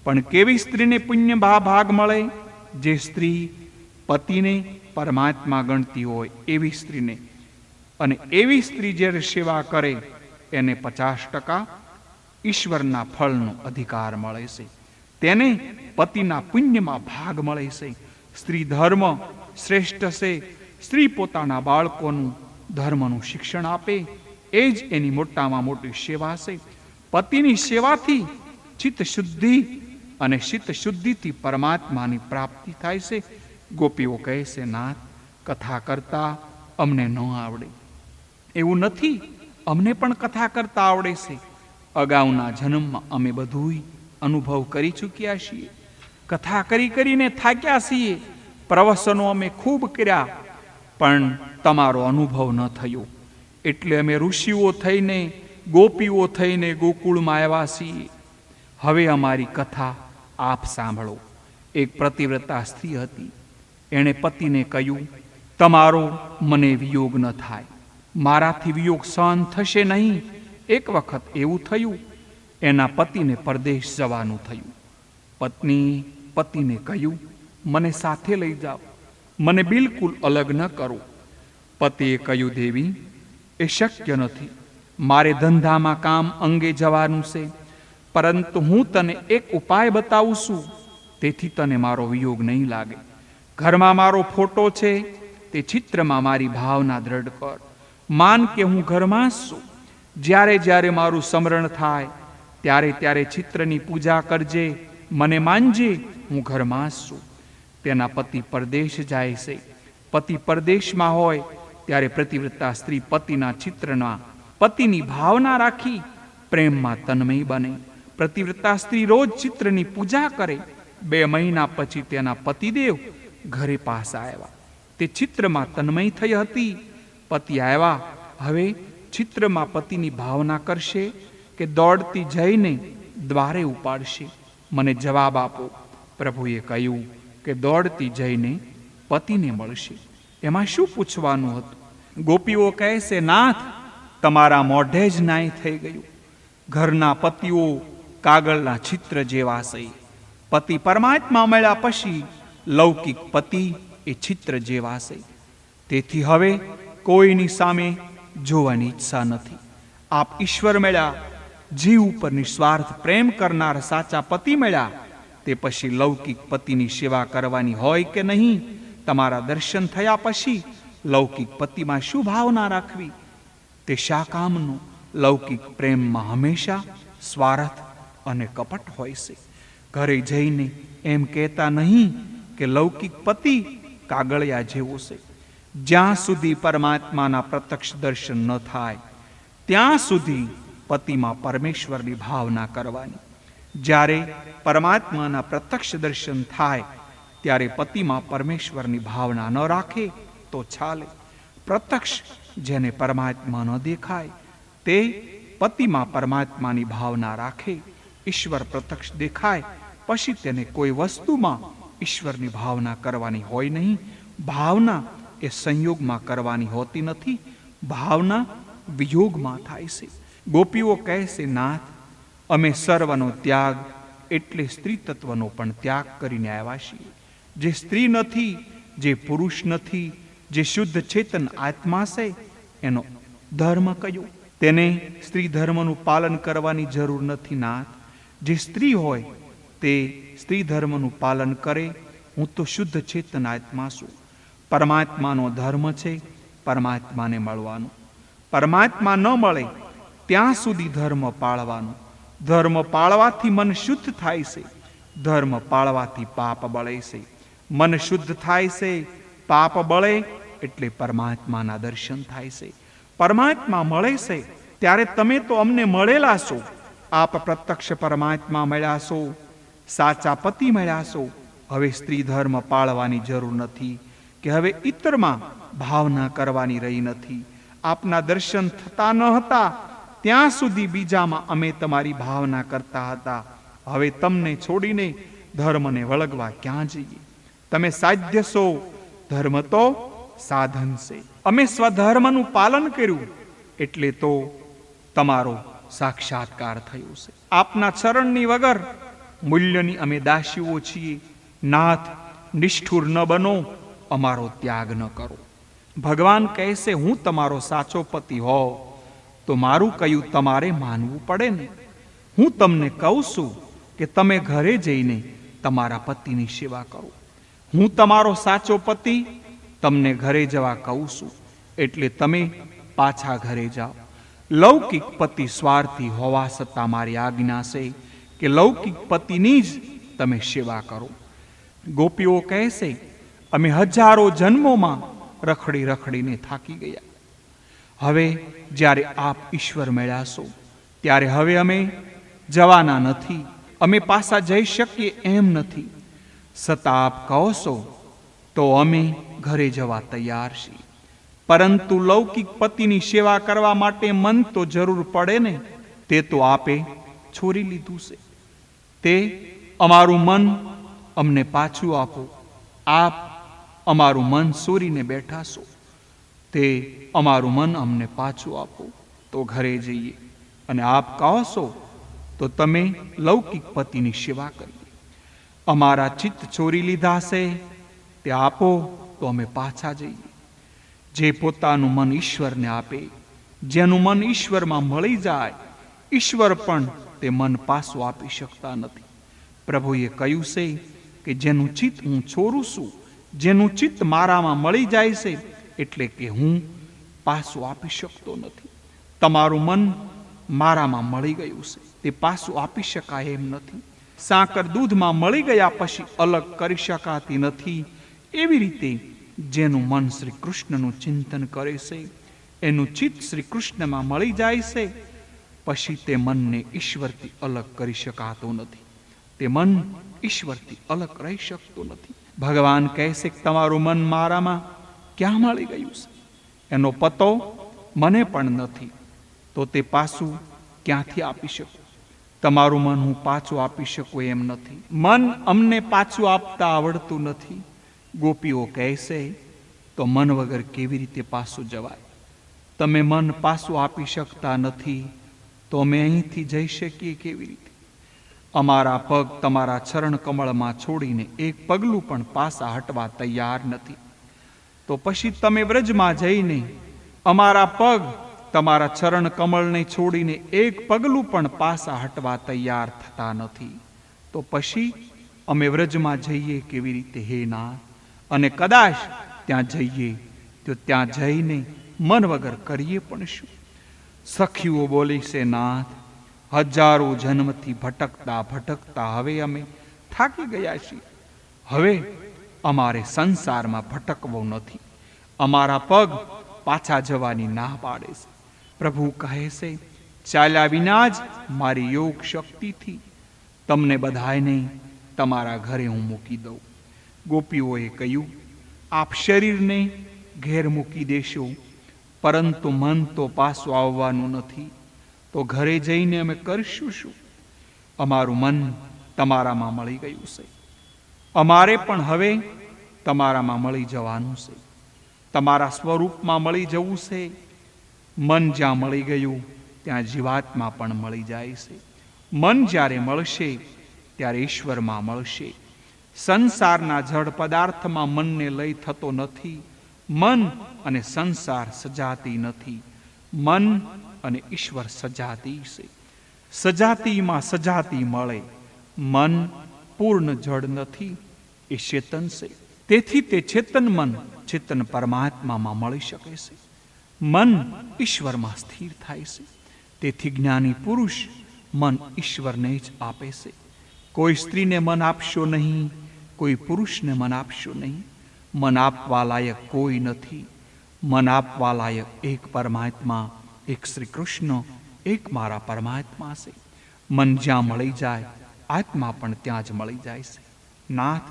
પણ કેવી સ્ત્રીને પુણ્ય ભાગ મળે? જે સ્ત્રી પતિને પરમાત્મા ગણતી હોય એવી સ્ત્રીને. અને એવી સ્ત્રી જ્યારે સેવા કરે એને 50% ઈશ્વરના ફળનો અધિકાર મળે છે. તેને પતિના પુણ્યમાં ભાગ મળે છે. સ્ત્રી ધર્મ શ્રેષ્ઠ છે. સ્ત્રી પોતાના બાળકોનું ધર્મનું શિક્ષણ આપે એ જ એની મોટામાં મોટી સેવા છે. પતિની સેવાથી ચિત્ત શુદ્ધિ અને ચિત્ત શુદ્ધિથી પરમાત્માની પ્રાપ્તિ થાય છે. ગોપીઓ કહે છે, નાથ, કથા કરતા અમને ન આવડે. એવું નથી, અમને પણ કથા કરતા આવડે છે. અગાઉના જન્મમાં અમે બધુંય અનુભવ કરી ચૂક્યા છીએ. કથા કરીને થાક્યા છીએ. પ્રવચનો અમે ખૂબ કર્યા, પણ તમારો અનુભવ ન થયો. એટલે અમે ઋષિઓ થઈને, ગોપીઓ થઈને ગોકુળમાં આવ્યા છીએ. હવે અમારી કથા આપ સાંભળો. એક પ્રતિવ્રતા સ્ત્રી હતી. એણે પતિને કહ્યું, તમારો મને વિયોગ ન થાય, મારાથી વિયોગ સહન થશે નહીં. એક વખત એવું થયું, એના પતિને પરદેશ જવાનું થયું. પત્ની પતિને કહ્યું, મને સાથે લઈ જાઓ, મને બિલકુલ અલગ ન કરો. પતિએ કહ્યું, દેવી, એ શક્ય નથી. મારે ધંધામાં કામ અંગે જવાનું છે, પરંતુ હું તને એક ઉપાય બતાવું છું, તેથી તને મારો વિયોગ નહીં લાગે. ઘરમાં મારો ફોટો છે, તે ચિત્રમાં મારી ભાવના દ્રઢ કર. માન કે હું ઘરમાં જ છું. જ્યારે જ્યારે મારું સ્મરણ થાય ત્યારે ત્યારે ચિત્રની પૂજા કરજે, મને માનજે, હું ઘરમાં જ છું. તેના પતિ પરદેશ જાય છે. પતિ પરદેશમાં હોય ત્યારે પ્રતિવ્રતા સ્ત્રી પતિના ચિત્રના પતિની ભાવના રાખી પ્રેમમાં તન્મય બને. પ્રતિવ્રતા સ્ત્રી રોજ ચિત્રની પૂજા કરે. 2 મહિના પછી તેના પતિદેવ ઘરે પાછા આવ્યા. તે ચિત્રમાં તન્મય થઈ હતી. પતિ આવ્યા, હવે ચિત્રમાં પતિની ભાવના કરશે કે દોડતી જઈને દ્વારે ઉપાડશે? મને જવાબ આપો. પ્રભુએ કહ્યું કે દોડતી જઈને પતિને મળશે. એમાં શું પૂછવાનું હતું? ગોપીઓ કહે છે, નાથ, તમારા મોઢે જ નાય થઈ ગયું. ઘરના પતિઓ કાગળના ચિત્ર જેવા છે. પતિ પરમાત્મા મળ્યા પછી લૌકિક પતિ એ ચિત્ર જેવા છે. તેથી હવે કોઈની સામે જોવાની ઈચ્છા નથી. આપ ઈશ્વર મળ્યા, જીવ ઉપર નિસ્વાર્થ પ્રેમ કરનાર સાચા પતિ મળ્યા, તે પછી લૌકિક પતિની સેવા કરવાની હોય કે નહીં? તમારા દર્શન થયા પછી લૌકિક પતિમાં શું ભાવના રાખવી? તે શા કામનું? લૌકિક પ્રેમમાં હંમેશા સ્વાર્થ અને કપટ હોય છે. ઘરે જઈને એમ કહેતા નહીં કે લૌકિક પતિ કાગળિયા જેવો છે. જ્યાં સુધી પરમાત્માના પ્રત્યક્ષ દર્શન ન થાય ત્યાં સુધી પતિમાં પરમેશ્વરની ભાવના કરવાની. જ્યારે પરમાત્માના પ્રત્યક્ષ દર્શન થાય ત્યારે પતિમાં પરમેશ્વરની ભાવના ન રાખે તો ચાલે. પ્રત્યક્ષ જેને પરમાત્મા ન દેખાય તે પતિમાં પરમાત્માની ભાવના રાખે. ઈશ્વર પ્રત્યક્ષ દેખાય પછી તેને કોઈ વસ્તુમાં ઈશ્વરની ભાવના કરવાની હોય નહીં. ભાવના એ સંયોગમાં કરવાની હોતી નથી, ભાવના વિયોગમાં થાય છે. ગોપીઓ કહે છે, નાથ, અમે સર્વનો ત્યાગ એટલે સ્ત્રી તત્વનો પણ ત્યાગ કરીને આવ્યા છીએ. જે સ્ત્રી નથી, જે પુરુષ નથી, જે શુદ્ધ ચેતન આત્મા છે, એનો ધર્મ કયો? તેને સ્ત્રી ધર્મનું પાલન કરવાની જરૂર નથી. નાથ, જે સ્ત્રી હોય તે સ્ત્રી ધર્મનું પાલન કરે. હું તો શુદ્ધ ચેતન આત્મા છું. પરમાત્માનો ધર્મ છે પરમાત્માને મળવાનું. પરમાત્મા ન મળે ત્યાં સુધી ધર્મ પાળવાનું. ધર્મ પાળવાથી મન શુદ્ધ થાય છે. ધર્મ પાળવાથી પાપ બળે છે. મન શુદ્ધ થાય છે, પાપ બળે એટલે પરમાત્માના દર્શન થાય છે. પરમાત્મા મળે છે ત્યારે તમે તો અમને મળેલા છો. આપ પ્રત્યક્ષ પરમાત્મા મળ્યા છો, સાચા પતિ મળ્યા છો. હવે સ્ત્રી ધર્મ પાળવાની જરૂર નથી કે હવે ઇતરમાં ભાવના કરવાની રહી નથી. આપના દર્શન થતા ન હતા ત્યાં સુધી બીજામાં અમે તમારી ભાવના કરતા હતા. હવે તમને છોડીને ધર્મને વળગવા ક્યાં જઈએ? તમે સાધ્ય છો, ધર્મ તો સાધન છે. અમે સ્વધર્મનું પાલન કર્યું એટલે તો તમારો સાક્ષાત્કાર થયો છે. આપના ચરણની વગર મૂલ્યની અમે દાસીઓ છીએ. નાથ, નિષ્ઠુર ન બનો, અમારો ત્યાગ ન કરો. ભગવાન કહેશે, હું તમારો સાચો પતિ હોઉં તો મારું કયું તમારે માનવું પડે ને. હું તમને કહું છું કે તમે ઘરે જઈને તમારા પતિની સેવા કરો. હું તમારો સાચો પતિ તમને ઘરે જવા કહું છું એટલે તમે પાછા ઘરે જાઓ. લૌકિક પતિ સ્વાર્થી હોવા છતાં મારી આજ્ઞા છે કે લૌકિક પતિની જ તમે સેવા કરો. ગોપીઓ કહેશે, અમે હજારો જન્મોમાં રખડી રખડીને થાકી ગયા. હવે જ્યારે આપ ઈશ્વર મળ્યા છો ત્યારે હવે અમે જવાના નથી. અમે પાછા જઈ શકીએ એમ નથી. છતાં આપ કહો છો તો અમે ઘરે જવા તૈયાર છીએ. પરંતુ લૌકિક પતિની સેવા કરવા માટે મન તો જરૂર પડે ને. તે તો આપે છોરી લીધું છે. તે અમારું મન અમને પાછું આપો. આપ અમારું મન ચોરીને બેઠા છો. તે અમારું મન અમને પાછું આપો તો ઘરે જઈએ. અને આપ કહો છો તો તમે લૌકિક પતિની સેવા કરીએ. અમારા ચિત્ત ચોરી લીધા છે તે આપો તો અમે પાછા જઈએ. જે પોતાનું મન ઈશ્વરને આપે, જેનું મન ઈશ્વરમાં મળી જાય, ઈશ્વર પણ તે મન પાછું આપી શકતા નથી. પ્રભુએ કહ્યું છે કે જેનું ચિત્ત હું છોરું છું, જેનું ચિત્ત મારામાં મળી જાય છે એટલે કે હું પાછું આપી શકતો નથી. તમારું મન મારામાં મળી ગયું છે, તે પાછું આપી શકાય એમ નથી. સાકર દૂધમાં મળી ગયા પછી અલગ કરી શકાતી નથી. એવી રીતે જેનું મન શ્રી કૃષ્ણનું ચિંતન કરે છે, એનું ચિત્ત શ્રી કૃષ્ણમાં મળી જાય છે, પછી તે મનને ઈશ્વરથી અલગ કરી શકાતું નથી. તે મન ઈશ્વરથી અલગ રહી શકતું નથી. ભગવાન કહે છે કે તમારું મન મારામાં ક્યાં મળી ગયું છે, એનો પતો મને પણ નથી, તો તે પાછું ક્યાંથી આપી શકું? તમારું મન હું પાછું આપી શકું એમ નથી. મન અમને પાછું આપતા આવડતું નથી. ગોપીઓ કહેશે તો મન વગર કેવી રીતે પાછું જવાય? તમે મન પાછું આપી શકતા નથી તો અમે અહીંથી જઈ શકીએ કેવી રીતે? અમારા પગ તમારા ચરણ કમળમાં છોડીને એક પગલું પણ પાછા હટવા તૈયાર નથી. તો પછી તમે વ્રજમાં જઈને અમારા પગ તમારા ચરણ કમળને છોડીને એક પગલું પણ પાછા હટવા તૈયાર થતા નથી, તો પછી અમે વ્રજમાં જઈએ કેવી રીતે હે નાથ? અને કદાચ ત્યાં જઈએ તો ત્યાં જઈને મન વગર કરીએ પણ શું? સખીઓ બોલી છે, નાથ, હજારો જન્મથી ભટકતા ભટકતા હવે અમે થાકી ગયા છીએ. હવે અમારે સંસારમાં ભટકવો નથી. અમારા પગ પાછા જવાની ના પાડે છે. પ્રભુ કહે છે, ચાલ્યા વિના જ મારી યોગ શક્તિથી તમને બધાને તમારા ઘરે હું મૂકી દઉં. ગોપીઓએ કહ્યું, આપ શરીરને ઘેર મૂકી દેશો, પરંતુ મન તો પાછું આવવાનું નથી, તો ઘરે જઈને અમે કરીશું શું? અમારું મન તમારામાં મળી ગયું છે, અમારે પણ હવે તમારામાં મળી જવાનું છે. તમારા સ્વરૂપમાં મળી જવું છે. મન જ્યાં મળી ગયું ત્યાં જીવાત્મા પણ મળી જાય છે. મન જ્યારે મળશે ત્યારે ઈશ્વરમાં મળશે. સંસારના જડ પદાર્થમાં મનને લઈ થતો નથી. મન અને સંસાર સજાતી નથી. મન અને ઈશ્વર સજાતી છે. સજાતીમાં સજાતી મળે. મન પૂર્ણ જડ નથી, એ ચેતન છે. તેથી તે ચેતન મન ચેતન પરમાત્મામાં મળી શકે છે. મન ઈશ્વરમાં સ્થિર થાય છે. તેથી જ્ઞાની પુરુષ મન ઈશ્વરને જ આપે છે. કોઈ સ્ત્રીને મન આપશો નહીં, કોઈ પુરુષને મન આપશો નહીં. મન આપવા લાયક કોઈ નથી. મન આપવા લાયક એક પરમાત્મા, એક શ્રી કૃષ્ણ, એક મારા પરમાત્મા છે. મન જ્યાં મળી જાય આત્મા પણ ત્યાં જ મળી જાય છે. નાથ,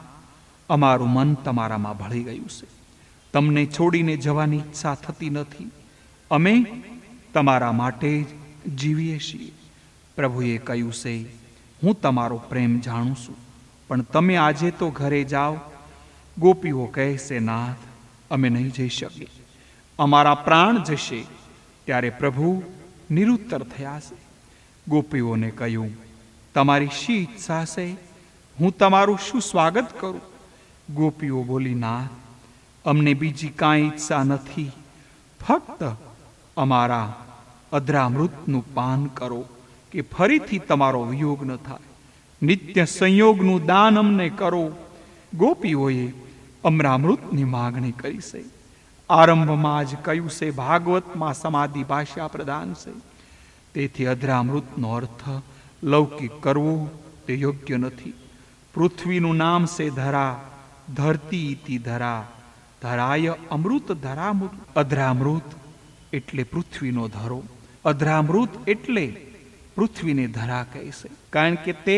અમારું મન તમારામાં ભળી ગયું છે. તમને છોડીને જવાની ઈચ્છા થતી નથી. અમે તમારા માટે જ જીવીએ છીએ. પ્રભુએ કહ્યું છે, હું તમારો પ્રેમ જાણું છું, પણ તમે આજે તો ઘરે જાઓ. ગોપીઓ કહે છે, નાથ, અમે નહીં જઈ શકીએ, અમારા પ્રાણ જશે. ત્યારે પ્રભુ નિરુત્તર થયા છે. ગોપીઓને કહ્યું, તમારી શી ઈચ્છા છે? હું તમારું શું સ્વાગત કરું? ગોપીઓ બોલી, નાથ, અમને બીજી કાંઈ ઈચ્છા નથી. ફક્ત અમારા અધરામૃતનું પાન કરો, કે ફરીથી તમારો વિયોગ ન થાય. નિત્ય સંયોગનું દાન અમને કરો. ગોપીઓએ અમરામૃતની માગણી કરી છે. આરંભમાં જ કહ્યું છે, ભાગવતમાં સમાધિ ભાષા પ્રધાન છે. તેથી અધરામૃતનો અર્થ લૌકિક કરવો તે યોગ્ય નથી. પૃથ્વીનું નામ છે ધરા, ધરતી ઇતિ ધરા, ધરાય અમૃત ધરામૃત. અધરામૃત એટલે પૃથ્વીનો ધરો. અધરામૃત એટલે પૃથ્વીને ધરા કહે છે, કારણ કે તે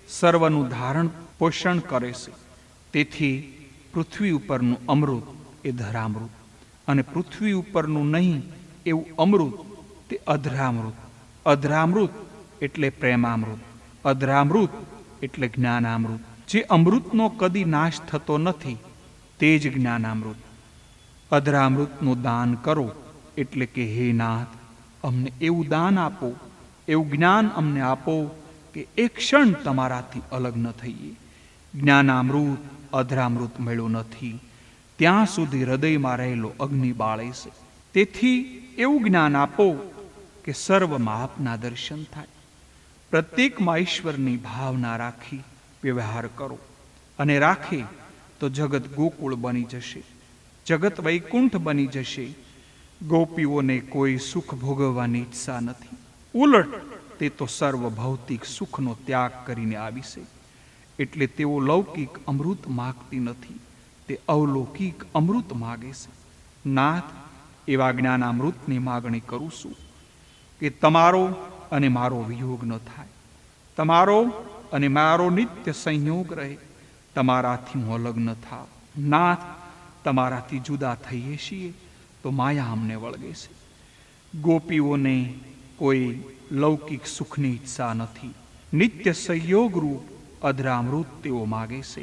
સર્વનું ધારણ પોષણ કરે છે. તેથી પૃથ્વી ઉપરનું અમૃત એ ધરામૃત, અને પૃથ્વી ઉપરનું નહીં એવું અમૃત તે અધરામૃત. અધરામૃત એટલે પ્રેમામૃત. અધરામૃત એટલે જ્ઞાનામૃત. જે અમૃતનો કદી નાશ થતો નથી તે જ જ્ઞાનામૃત. અધરામૃતનું દાન કરો એટલે કે હે નાથ, અમને એવું દાન આપો, એવું જ્ઞાન અમને આપો કે એક ક્ષણ તમારાથી અલગ ન થઈએ. જ્ઞાનામૃત અધરામૃત મળ્યું નથી ત્યાં સુધી હૃદયમાં રહેલો અગ્નિ બાળે છે. તેથી એવું જ્ઞાન આપો કે સર્વમાં આપના દર્શન થાય. પ્રત્યેકમાં ઈશ્વરની ભાવના રાખી વ્યવહાર કરો, અને રાખે તો જગત ગોકુળ બની જશે, જગત વૈકુંઠ બની જશે. ગોપીઓને કોઈ સુખ ભોગવવાની ઈચ્છા નથી. ઉલટ તે તો સર્વ ભૌતિક સુખનો ત્યાગ કરીને આવી છે. એટલે તેઓ લૌકિક અમૃત માગતી નથી, તે અવલૌકિક અમૃત માગે છે. નાથ, એવા જ્ઞાનામૃતની માગણી કરું છું કે તમારો અને મારો વિયોગ ન થાય, તમારો અને મારો નિત્ય સંયોગ રહે, તમારાથી હું અલગ ન થાવ. નાથ, તમારાથી જુદા થઈએ છીએ તો માયા અમને વળગે છે. ગોપીઓને કોઈ લૌકિક સુખની ઈચ્છા નથી. નિત્ય સંયોગરૂપ અધરામૃત તેઓ માગે છે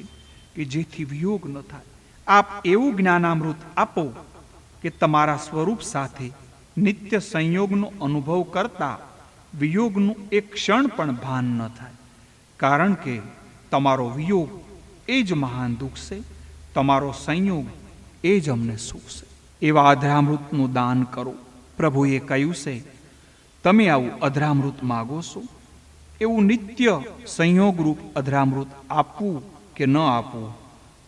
કે જેથી વિયોગ ન થાય. આપ એવું જ્ઞાનામૃત આપો કે તમારા સ્વરૂપ સાથે નિત્ય સંયોગનો અનુભવ કરતા વિયોગનું એક ક્ષણ પણ ભાન ન થાય. કારણ કે તમારો વિયોગ એ જ મહાન દુઃખ છે, તમારો સંયોગ એ જ અમને સુખ છે. એવા અધરામૃતનું દાન કરો. પ્રભુએ કહ્યું છે, તમે આવું અધરામૃત માગો છો, એવું નિત્ય સંયોગરૂપ અધરામૃત આપવું કે ન આપવું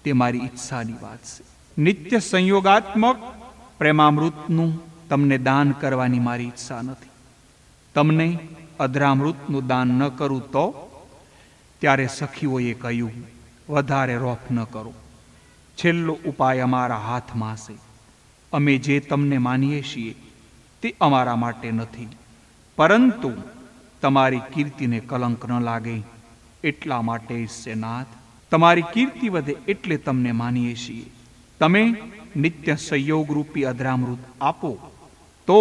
તે મારી ઈચ્છાની વાત છે. નિત્ય સંયોગાત્મક પ્રેમામૃતનું તમને દાન કરવાની મારી ઈચ્છા નથી. તમને અધરામૃતનું દાન ન કરું તો? ત્યારે સખીઓએ કહ્યું, વધારે રોફ ન કરો. છેલ્લો ઉપાય અમારા હાથમાં છે. અમે જે તમને માનીએ છીએ તે અમારા માટે નથી, પરંતુ તમારી કીર્તિને કલંક ન લાગે એટલા માટે જ છે. નાથ, તમારી કીર્તિ વધે એટલે તમને માનીએ છીએ. તમે નિત્ય સંયોગરૂપી અધરામૃત આપો તો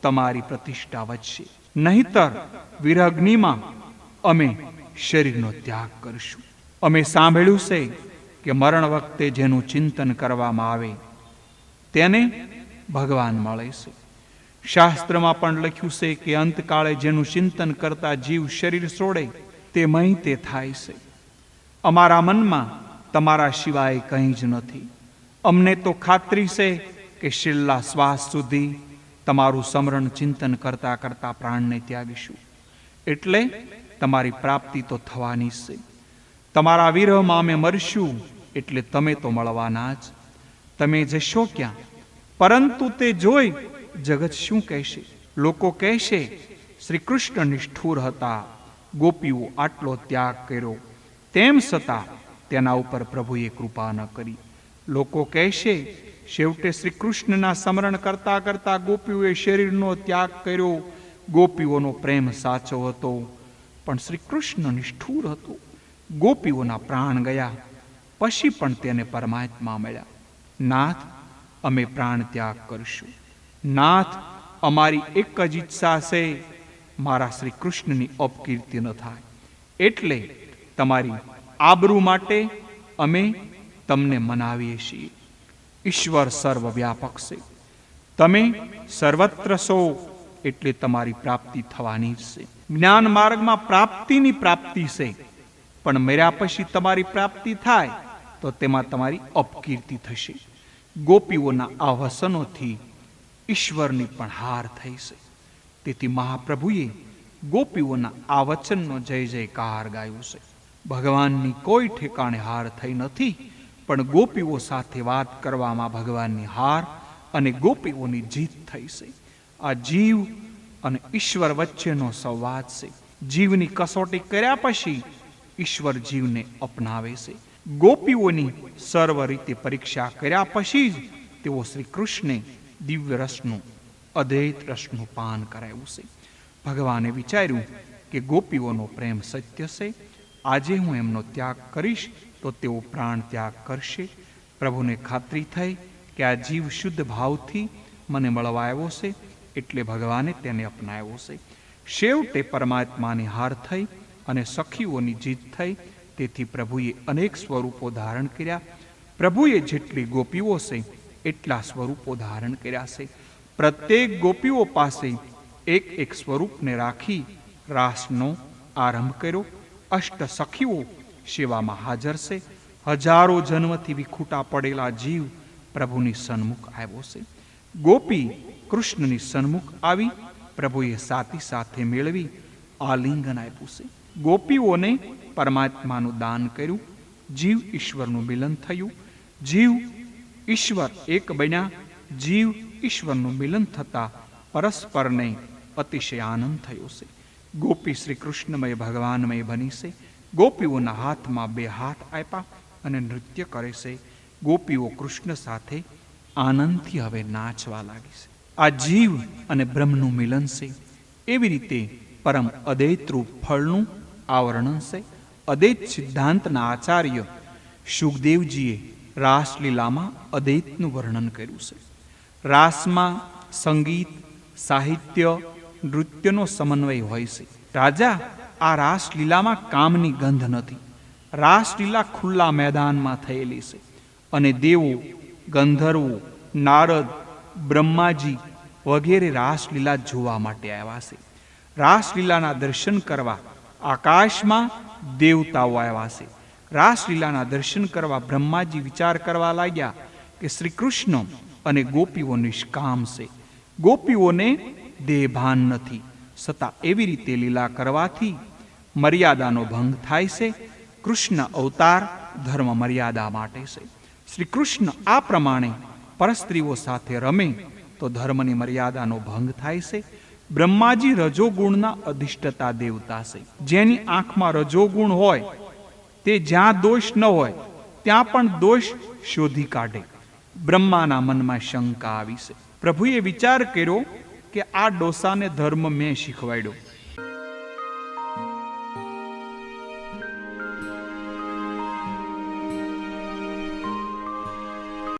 તમારી પ્રતિષ્ઠા વધશે. નહીતર વિરગ્નિમાં અમે શરીરનો ત્યાગ કરશું. અમે સાંભળ્યું છે કે મરણ વખતે જેનું ચિંતન કરવામાં આવે તેને ભગવાન મળે છે. શાસ્ત્રમાં પણ લખ્યું છે કે અંતકાળે જેનું ચિંતન કરતા જીવ શરીર છોડે તે મહી તે થાય છે. અમારા મનમાં તમારા સિવાય કંઈ જ નથી. અમને તો ખાતરી છે કે છેલ્લા શ્વાસ સુધી તમારું સ્મરણ ચિંતન કરતા કરતા પ્રાણને ત્યાગીશું. એટલે તમારી પ્રાપ્તિ તો થવાની જ છે. તમારા વિરહમાં અમે મરશું એટલે તમે તો મળવાના જ. તમે જશો ક્યાં? પરંતુ તે જોઈ જગત શું કહેશે? લોકો કહેશે, શ્રી કૃષ્ણ નિષ્ઠુર હતા, ગોપીઓ આટલો ત્યાગ કર્યો, તેમ છતાં તેના ઉપર પ્રભુએ કૃપા ન કરી. લોકો કહેશે, છેવટે શ્રી કૃષ્ણના સ્મરણ કરતા કરતા ગોપીઓએ શરીરનો ત્યાગ કર્યો, ગોપીઓનો પ્રેમ સાચો હતો, પણ શ્રી કૃષ્ણ નિષ્ઠુર હતો. ગોપીઓના પ્રાણ ગયા પછી પણ તેને પરમાત્મા મળ્યા. નાથ, અમે પ્રાણ ત્યાગ કરશું. નાથ, અમારી એક જ ઈચ્છા છે, મારા શ્રી કૃષ્ણની અપકીર્તિ ન થાય. એટલે તમારી આબરૂ માટે અમે તમને મનાવીએ છીએ. ઈશ્વર સર્વવ્યાપક છે. તમે સર્વત્ર છો એટલે તમારી પ્રાપ્તિ થવાની જ છે. જ્ઞાન માર્ગમાં પ્રાપ્તિની પ્રાપ્તિ છે, પણ મર્યા પછી તમારી પ્રાપ્તિ થાય તો તેમાં તમારી અપકીર્તિ થશે. ગોપીઓના આ વસનોથી ઈશ્વરની પણ હાર થઈ છે. તેથી મહાપ્રભુએ ગોપીઓના આ વચનનો જય જયકાર ગાયો છે. ભગવાનની કોઈ ઠેકાણે હાર થઈ નથી, પણ ગોપીઓ સાથે વાત કરવામાં ભગવાનની હાર અને ગોપીઓની જીત થઈ છે. આ જીવ અને ઈશ્વર વચ્ચેનો સંવાદ છે. જીવની કસોટી કર્યા પછી ઈશ્વર જીવને અપનાવે છે. ગોપીઓની સર્વ રીતે પરીક્ષા કર્યા પછી જ તેઓ શ્રી કૃષ્ણે દિવ્ય રસનું અદ્વૈત રસનું પાન કરાવ્યું છે. ભગવાને વિચાર્યું કે ગોપીઓનો પ્રેમ સત્ય છે. આજે હું એમનો ત્યાગ કરીશ તો તેઓ પ્રાણ ત્યાગ કરશે. પ્રભુને ખાતરી થઈ કે આ જીવ શુદ્ધ ભાવથી મને મળવા આવ્યો છે, એટલે ભગવાને તેને અપનાવ્યો છે. છેવટે પરમાત્માની હાર થઈ અને સખીઓની જીત થઈ. તેથી પ્રભુએ અનેક સ્વરૂપો ધારણ કર્યા. પ્રભુએ જેટલી ગોપીઓ છે એટલા સ્વરૂપો ધારણ કર્યા છે. પ્રત્યેક ગોપીઓ પાસે એક એક સ્વરૂપને રાખી રાસનો આરંભ કર્યો. અષ્ટ સખીઓ સેવામાં હાજર છે. હજારો જન્મથી વિખૂટા પડેલા જીવ પ્રભુની સન્મુખ આવ્યો છે. ગોપી કૃષ્ણની સન્મુખ આવી પ્રભુએ સાથી સાથે મેળવી આલિંગન આપ્યું છે. ગોપીઓને પરમાત્માનું દાન કર્યું. જીવ ઈશ્વરનું મિલન થયું. જીવ ઈશ્વર એક બન્યા. જીવ ઈશ્વરનું મિલન થતા પરસ્પરને અતિશય આનંદ થયો છે. ગોપી શ્રી કૃષ્ણમય ભગવાનમય બની છે. ગોપીઓના હાથમાં બે હાથ આપ્યા અને નૃત્ય કરે છે. ગોપીઓ કૃષ્ણ સાથે આનંદથી હવે નાચવા લાગી છે. આ જીવ અને બ્રહ્મનું મિલન છે. એવી રીતે પરમ અદ્વૈત રૂપ ફળનું આવર્ણન છે. અદ્વૈત સિદ્ધાંતના આચાર્ય શુકદેવજીએ રાસલીલામાં અદ્વૈતનું વર્ણન કર્યું છે. રાસમાં સંગીત, સાહિત્ય, નૃત્યનો સમન્વય હોય છે. રાજા, આ રાસલીલામાં કામની ગંધ નથી. રાસલીલા ખુલ્લા મેદાનમાં થયેલી છે અને દેવો, ગંધર્વો, નારદ, બ્રહ્માજી વગેરે રાસલીલા જોવા માટે આવ્યા છે. રાસલીલાના દર્શન કરવા આકાશમાં દેવતાઓ આવ્યા છે. રાસલીલાના દર્શન કરવા બ્રહ્માજી વિચાર કરવા લાગ્યા કે શ્રી કૃષ્ણ અને ગોપીઓ નિષ્કામ છે. ગોપીઓને દેહભાન નથી, છતાં એવી રીતે લીલા કરવાથી મર્યાદાનો ભંગ થાય છે. કૃષ્ણ અવતાર ધર્મ મર્યાદા માટે છે. શ્રી કૃષ્ણ આ પ્રમાણે પરસ્ત્રીઓ સાથે રમે તો ધર્મની મર્યાદાનો ભંગ થાય છે. બ્રહ્માજી રજોગુણના અધિષ્ઠતા દેવતા છે. જેની આંખમાં રજોગુણ હોય તે જ્યાં દોષ ન હોય ત્યાં પણ દોષ શોધી કાઢે. બ્રહ્માના મનમાં શંકા આવી છે. પ્રભુએ વિચાર કર્યો કે આ ડોસાને ધર્મ મેં શીખવાડ્યો.